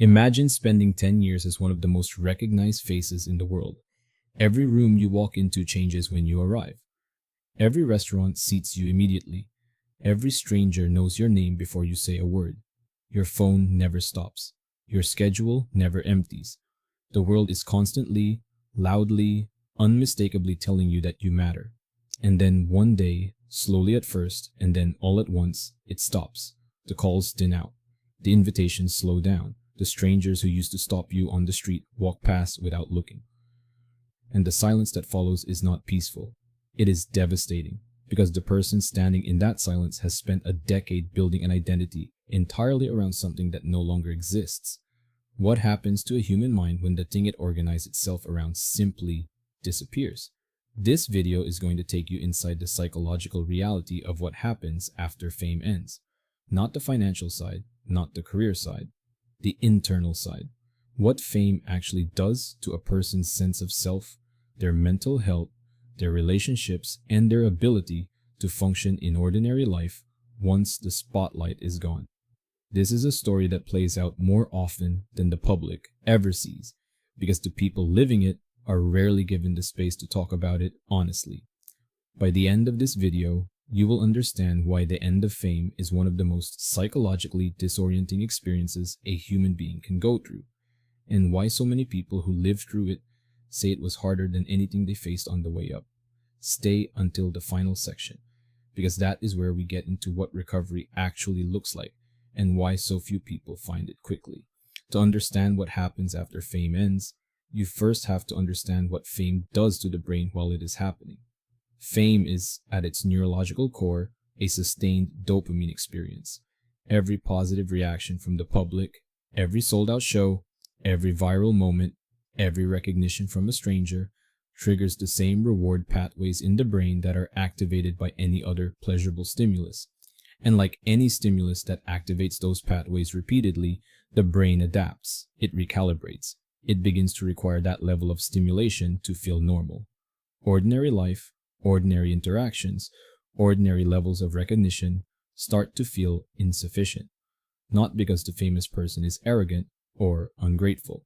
Imagine spending 10 years as one of the most recognized faces in the world. Every room you walk into changes when you arrive. Every restaurant seats you immediately. Every stranger knows your name before you say a word. Your phone never stops. Your schedule never empties. The world is constantly, loudly, unmistakably telling you that you matter. And then one day, slowly at first, and then all at once, it stops. The calls thin out. The invitations slow down. The strangers who used to stop you on the street walk past without looking. And the silence that follows is not peaceful. It is devastating, because the person standing in that silence has spent a decade building an identity entirely around something that no longer exists. What happens to a human mind when the thing it organized itself around simply disappears? This video is going to take you inside the psychological reality of what happens after fame ends. Not the financial side, not the career side, the internal side. What fame actually does to a person's sense of self, their mental health, their relationships, and their ability to function in ordinary life once the spotlight is gone. This is a story that plays out more often than the public ever sees, because the people living it are rarely given the space to talk about it honestly. By the end of this video, you will understand why the end of fame is one of the most psychologically disorienting experiences a human being can go through, and why so many people who lived through it say it was harder than anything they faced on the way up. Stay until the final section, because that is where we get into what recovery actually looks like and why so few people find it quickly. To understand what happens after fame ends, you first have to understand what fame does to the brain while it is happening. Fame is, at its neurological core, a sustained dopamine experience. Every positive reaction from the public, every sold-out show, every viral moment, every recognition from a stranger triggers the same reward pathways in the brain that are activated by any other pleasurable stimulus. And like any stimulus that activates those pathways repeatedly, the brain adapts, it recalibrates. It begins to require that level of stimulation to feel normal. Ordinary life, ordinary interactions, ordinary levels of recognition start to feel insufficient. Not because the famous person is arrogant or ungrateful,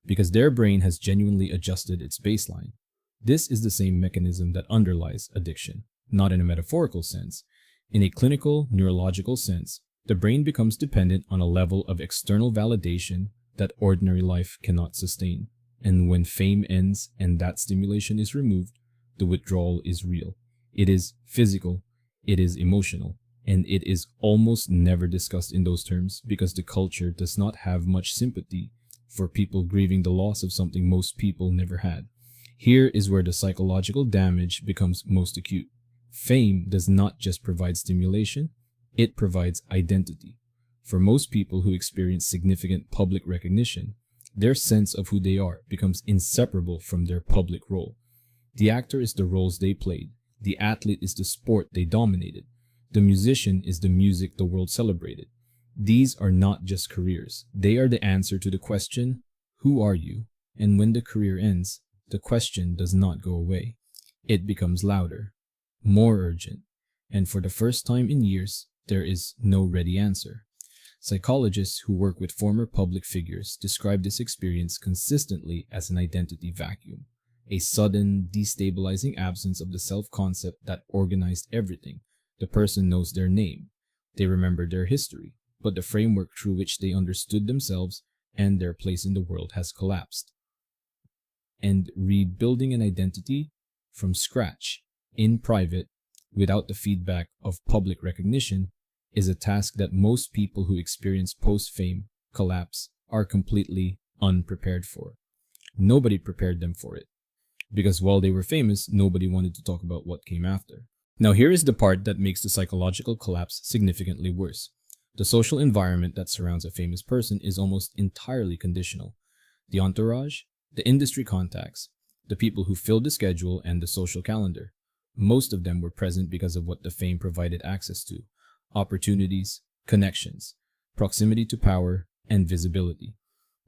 because their brain has genuinely adjusted its baseline. This is the same mechanism that underlies addiction, not in a metaphorical sense. In a clinical, neurological sense, the brain becomes dependent on a level of external validation that ordinary life cannot sustain. And when fame ends and that stimulation is removed, the withdrawal is real. It is physical, it is emotional, and it is almost never discussed in those terms because the culture does not have much sympathy for people grieving the loss of something most people never had. Here is where the psychological damage becomes most acute. Fame does not just provide stimulation, it provides identity. For most people who experience significant public recognition, their sense of who they are becomes inseparable from their public role. The actor is the roles they played. The athlete is the sport they dominated. The musician is the music the world celebrated. These are not just careers. They are the answer to the question, who are you? And when the career ends, the question does not go away. It becomes louder, more urgent, and for the first time in years, there is no ready answer. Psychologists who work with former public figures describe this experience consistently as an identity vacuum, a sudden, destabilizing absence of the self-concept that organized everything. The person knows their name, they remember their history, but the framework through which they understood themselves and their place in the world has collapsed. And rebuilding an identity from scratch, in private, without the feedback of public recognition, is a task that most people who experience post-fame collapse are completely unprepared for. Nobody prepared them for it, because while they were famous, nobody wanted to talk about what came after. Now here is the part that makes the psychological collapse significantly worse. The social environment that surrounds a famous person is almost entirely conditional. The entourage, the industry contacts, the people who filled the schedule and the social calendar. Most of them were present because of what the fame provided access to: opportunities, connections, proximity to power, and visibility.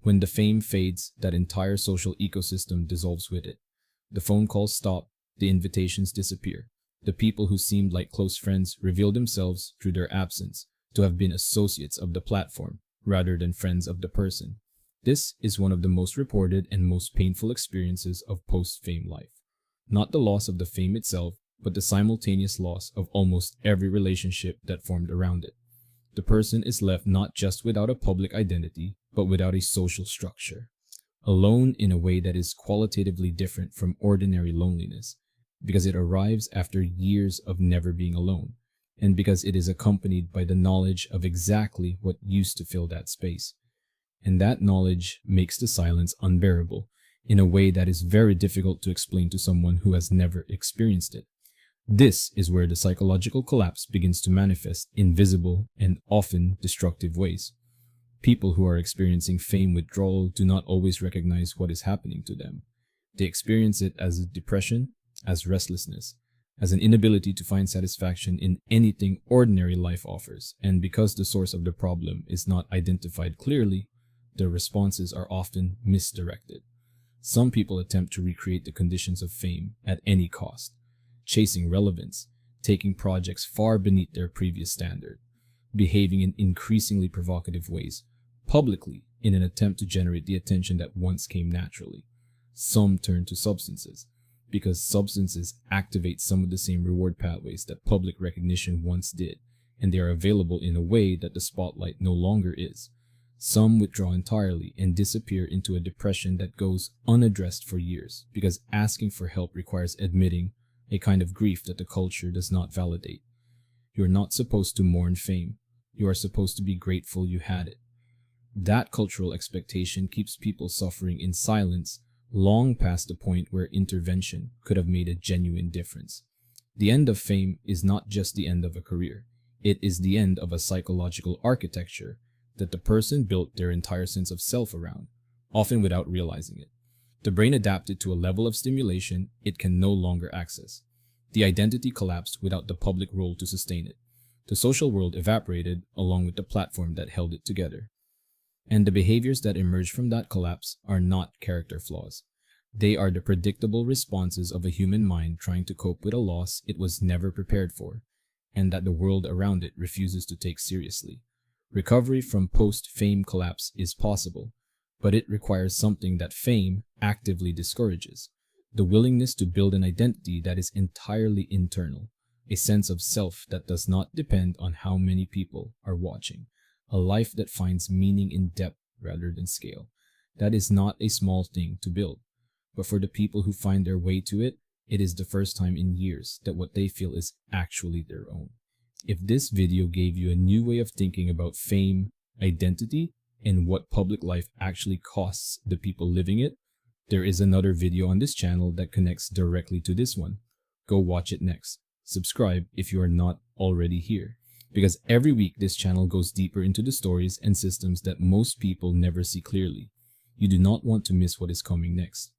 When the fame fades, that entire social ecosystem dissolves with it. The phone calls stop, the invitations disappear. The people who seemed like close friends reveal themselves through their absence to have been associates of the platform rather than friends of the person. This is one of the most reported and most painful experiences of post-fame life. Not the loss of the fame itself, but the simultaneous loss of almost every relationship that formed around it. The person is left not just without a public identity, but without a social structure. Alone in a way that is qualitatively different from ordinary loneliness, because it arrives after years of never being alone, and because it is accompanied by the knowledge of exactly what used to fill that space. And that knowledge makes the silence unbearable in a way that is very difficult to explain to someone who has never experienced it. This is where the psychological collapse begins to manifest in visible and often destructive ways. People who are experiencing fame withdrawal do not always recognize what is happening to them. They experience it as depression, as restlessness, as an inability to find satisfaction in anything ordinary life offers, and because the source of the problem is not identified clearly, their responses are often misdirected. Some people attempt to recreate the conditions of fame at any cost, chasing relevance, taking projects far beneath their previous standard, behaving in increasingly provocative ways, publicly in an attempt to generate the attention that once came naturally. Some turn to substances, because substances activate some of the same reward pathways that public recognition once did, and they are available in a way that the spotlight no longer is. Some withdraw entirely and disappear into a depression that goes unaddressed for years, because asking for help requires admitting a kind of grief that the culture does not validate. You are not supposed to mourn fame. You are supposed to be grateful you had it. That cultural expectation keeps people suffering in silence long past the point where intervention could have made a genuine difference. The end of fame is not just the end of a career. It is the end of a psychological architecture that the person built their entire sense of self around, often without realizing it. The brain adapted to a level of stimulation it can no longer access. The identity collapsed without the public role to sustain it. The social world evaporated along with the platform that held it together. And the behaviors that emerge from that collapse are not character flaws. They are the predictable responses of a human mind trying to cope with a loss it was never prepared for, and that the world around it refuses to take seriously. Recovery from post-fame collapse is possible, but it requires something that fame actively discourages: the willingness to build an identity that is entirely internal, a sense of self that does not depend on how many people are watching, a life that finds meaning in depth rather than scale. That is not a small thing to build, but for the people who find their way to it, it is the first time in years that what they feel is actually their own. If this video gave you a new way of thinking about fame, identity, and what public life actually costs the people living it, there is another video on this channel that connects directly to this one. Go watch it next. Subscribe if you are not already here, because every week this channel goes deeper into the stories and systems that most people never see clearly. You do not want to miss what is coming next.